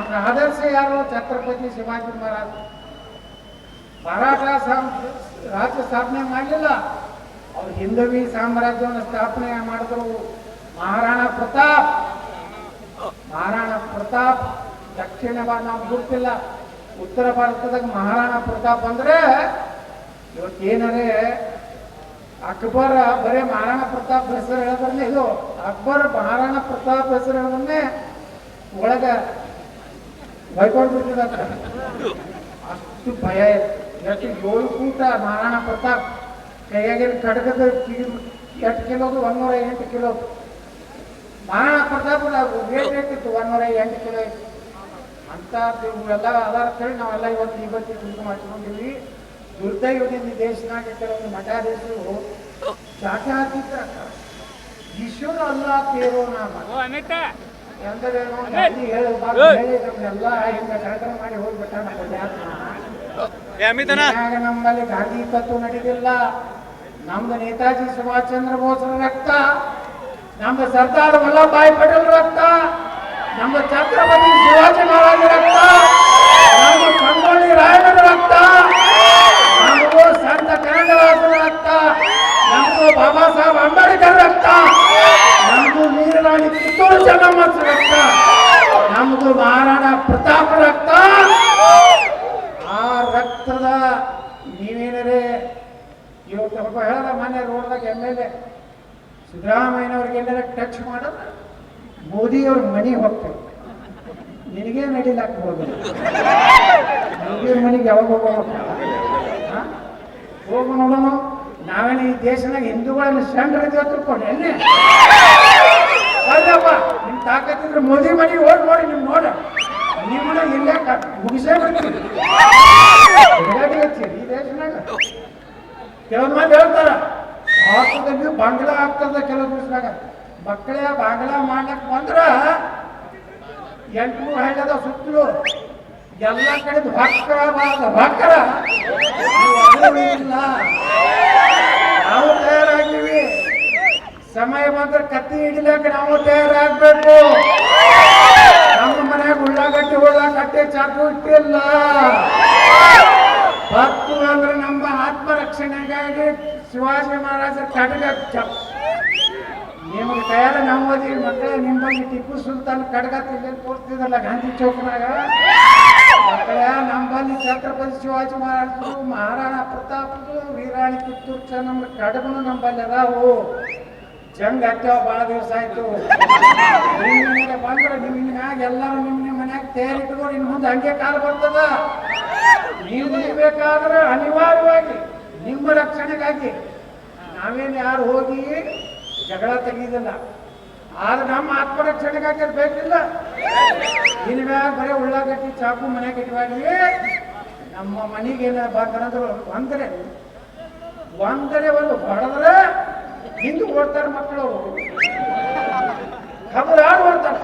ನಮ್ಮ ಆದರ್ಶ ಯಾರು? ಛತ್ರಪತಿ ಶಿವಾಜಿ ಮಹಾರಾಜ್. ಮರಾಠ ರಾಜ್ಯ ಸ್ಥಾಪನೆ ಮಾಡಲಿಲ್ಲ, ಅವ್ರು ಹಿಂದವಿ ಸಾಮ್ರಾಜ್ಯವನ್ನು ಸ್ಥಾಪನೆ ಮಾಡಿದ್ರು ಮಹಾರಾಣಾ ಪ್ರತಾಪ್. ಮಹಾರಾಣಾ ಪ್ರತಾಪ್ ದಕ್ಷಿಣ ನಾವು ಗುರುತಿಲ್ಲ, ಉತ್ತರ ಭಾರತದಾಗ ಮಹಾರಾಣಾ ಪ್ರತಾಪ್ ಅಂದ್ರೆ ಇವತ್ತೇನರೇ ಅಕ್ಬರ್ ಬರೇ ಮಹಾರಾಣಾ ಪ್ರತಾಪ್ ಹೆಸರು ಹೇಳೋದ್ರನ್ನೇ ಇದು ಅಕ್ಬರ್ ಮಹಾರಾಣಾ ಪ್ರತಾಪ್ ಹೆಸರು ಹೇಳೋದನ್ನೇ ಒಳಗ ಬೈಕೊಂಡು ಬಿಟ್ಟಿದ. ಅಷ್ಟು ಭಯ ಎಷ್ಟು 7 ಫೂಟ ಮಹಾರಾಣಾ ಪ್ರತಾಪ್ ಕೈಯಾಗಿನ ಖಡ್ಗದ ಎಷ್ಟು ಕಿಲೋದು 108 ಕಿಲೋ. ಮಹಾರಾಣಾ ಪ್ರತಾಪ್ ವೇಟ್ ಇರ್ತಿತ್ತು 108 ಕಿಲೋ ಅಂತ ಎಲ್ಲ ಆಧಾರ ಹೇಳಿ ನಾವೆಲ್ಲ ಇವತ್ತು ತಿಳ್ಕೊ ಮಾಡ್ಕೊಂಡಿವಿ. ದುರ್ದೈವದಿಂದ ಈ ದೇಶನಾಗ ಕೆಲವೊಂದು ಮಠಾಧೀಶರು ಚಾಟ ಹಾಕಿದ್ರ ಈಶ್ವರ ಅಲ್ಲ ತೇರೋ ನಾಮ ಎಂದರೇನು ನಮ್ಗೆಲ್ಲ ಹಿಂಗ ಕಾರ್ಯಕ್ರಮ ಮಾಡಿ ಹೋಗ್ಬಿಟ್ಟ. ನಮ್ಮಲ್ಲಿ ಗಾಂಧಿ ತತ್ವ ನಡೀತಿಲ್ಲ. ನಮ್ದು ನೇತಾಜಿ ಸುಭಾಷ್ ಚಂದ್ರ ಬೋಸ್ರ ರಕ್ತ, ನಮ್ದು ಸರ್ದಾರ್ ವಲ್ಲಭಭಾಯಿ ಪಟೇಲ್ ರಕ್ತ, ನಮ್ದು ಛತ್ರಪತಿ ಶಿವಾಜಿ ಮಹಾರಾಜ ರಕ್ತ, ನಮ್ದು ಸಂಗೊಳ್ಳಿ ರಾಯಣ್ಣನ ರಕ್ತ, ನಮಗೂ ಸಂತ ಕನ್ನಡವಾಸನ ರಕ್ತ, ನಮಗೂ ಬಾಬಾ ಸಾಹೇಬ್ ಅಂಬೇಡ್ಕರ್ ರಕ್ತ, ನಮಗೂ ವೀರರಾಣಿ ಕಿತ್ತೂರು ಚೆನ್ನಮ್ಮ ರಕ್ತ, ನಮಗೂ ಮಹಾರಾಣಾ ಪ್ರತಾಪ್ ರಕ್ತ. ಆ ರಕ್ತದ ನೀವೇನರೇ ಇವತ್ತು ಒಬ್ಬ ಹೇಳದ ಮನೆ ರೋಡ್ದಾಗ MLA ಸಿದ್ದರಾಮಯ್ಯನವ್ರಿಗೆ ಎಲ್ಲರ ಟಚ್ ಮಾಡೋದು ಮೋದಿಯವ್ರ ಮನೆಗೆ ಹೋಗ್ತೇವೆ. ನಿನಗೇ ನಡಿಲಾಕ ಹೋಗೋದು, ಮೋದಿಯವ್ರ ಮನೆಗೆ ಯಾವಾಗ ಹೋಗು ನೋಡೋಣ. ನಾವೇನು ಈ ದೇಶನಾಗ ಹಿಂದೂಗಳನ್ನು ಸಣ್ಣ ತಿಳ್ಕೊಂಡು ಎಲ್ಲಿ ಅಲ್ಲಪ್ಪ ನಿಮ್ ತಾಕತ್ತಿದ್ರೆ ಮೋದಿ ಮನೆಗೆ ಹೋಗಿ ನೋಡಿ. ನಿಮ್ ನೋಡ ನಿಮ್ಮನ್ನ ಇಲ್ಲೇ ಮುಗಿಸೇ ಬರ್ತೀವಿ ಈ ದೇಶನಾಗ. ಕೆಲವೊಂದು ಮಂದಿ ಹೇಳ್ತಾರ ಭಾರತದಲ್ಲಿ ಬಾಂಗ್ಲಾ ಆಗ್ತದ, ಕೆಲವು ದಿವಸನಾಗ ಮಕ್ಕಳೇ ಬಾಂಗ್ಲಾ ಮಾಡ್ಲಕ್ ಬಂದ್ರ 800 ಹಳ್ಳದ ಸುತ್ತಲೂ ಎಲ್ಲ ಕಡೆ ಭಕ್ತರ ಇಲ್ಲ. ನಾವು ತಯಾರಾಗಿವಿ, ಸಮಯ ಬಂದ್ರೆ ಕತ್ತಿ ಹಿಡಿಲಕ್ಕ ನಾವು ತಯಾರಾಗ್ಬೇಕು. ನಮ್ಮ ಮನ್ಯಾಗ ಉಳ್ಳಾಗಡ್ಡಿ ಚಾಕು ಇಟ್ಟಿಲ್ಲ. ಭಕ್ತು ಅಂದ್ರೆ ನಮ್ಮ ಆತ್ಮರಕ್ಷಣೆಗಾಗಿ ಶಿವಾಜಿ ಮಹಾರಾಜರ ಖಡ್ಗ ನಿಮಗೆ ತಯಾರ ನಾವು ಓದಿ ಮಕ್ಕಳೇ ನಿಮ್ಮಲ್ಲಿ ಟಿಪ್ಪು ಸುಲ್ತಾನ್ ಖಡ್ಗ ತೋರಿಸ್ತಿದ್ರಲ್ಲ ಗಾಂಧಿ ಚೌಕ್ನಾಗ. ಮಕ್ಕಳೇ ನಮ್ಮಲ್ಲಿ ಛತ್ರಪತಿ ಶಿವಾಜಿ ಮಹಾರಾಜರು, ಮಹಾರಾಣಾ ಪ್ರತಾಪರು, ವೀರಾಣಿ ಕಿತ್ತೂರು ಚೆನ್ನಮ್ಮ ಖಡ್ಗನು ನಂಬಲ್ಲಿ ಅದಾವು. ಜಂಗ್ ಹತ್ತವ ಭಾಳ ದಿವಸ ಆಯ್ತು. ನಿಮ್ಮ ಬಂದ್ರೆ ನಿಮ್ಮ ಮ್ಯಾಗ ಎಲ್ಲರೂ ನಿಮ್ಮ ಮನ್ಯಾಗ ತಯಾರಿಟ್ಕೊಂಡು ಇನ್ನು ಮುಂದೆ ಹಂಗೆ ಕಾಲ ಬರ್ತದ. ನೀವು ನಿಲ್ಬೇಕಾದ್ರೆ ಅನಿವಾರ್ಯವಾಗಿ ನಿಮ್ಮ ರಕ್ಷಣೆಗಾಗಿ ನಾವೇನು ಯಾರು ಹೋಗಿ ಜಗಳ ತೆಗೀದಿಲ್ಲ. ಆದ್ರೆ ನಮ್ಮ ಆತ್ಮರಕ್ಷಣೆಗಾಗಿ ಬೇಕಿಲ್ಲ. ಇನ್ನು ಮ್ಯಾಗ ಬರೀ ಉಳ್ಳಾಗಡ್ಡಿ ಚಾಕು ಮನೆಯಾಗ ಇಟ್ಟಾಗಿ ನಮ್ಮ ಮನೆಗೇನ ಬಂದ್ರೆ ಒಂದರೆ ಒಂದು ಹೊಡೆದ್ರೆ ಹಿಂದೆ ಓಡ್ತಾರೆ ಮಕ್ಕಳು, ಖಬರಾಡ್ ಓಡ್ತಾರೆ.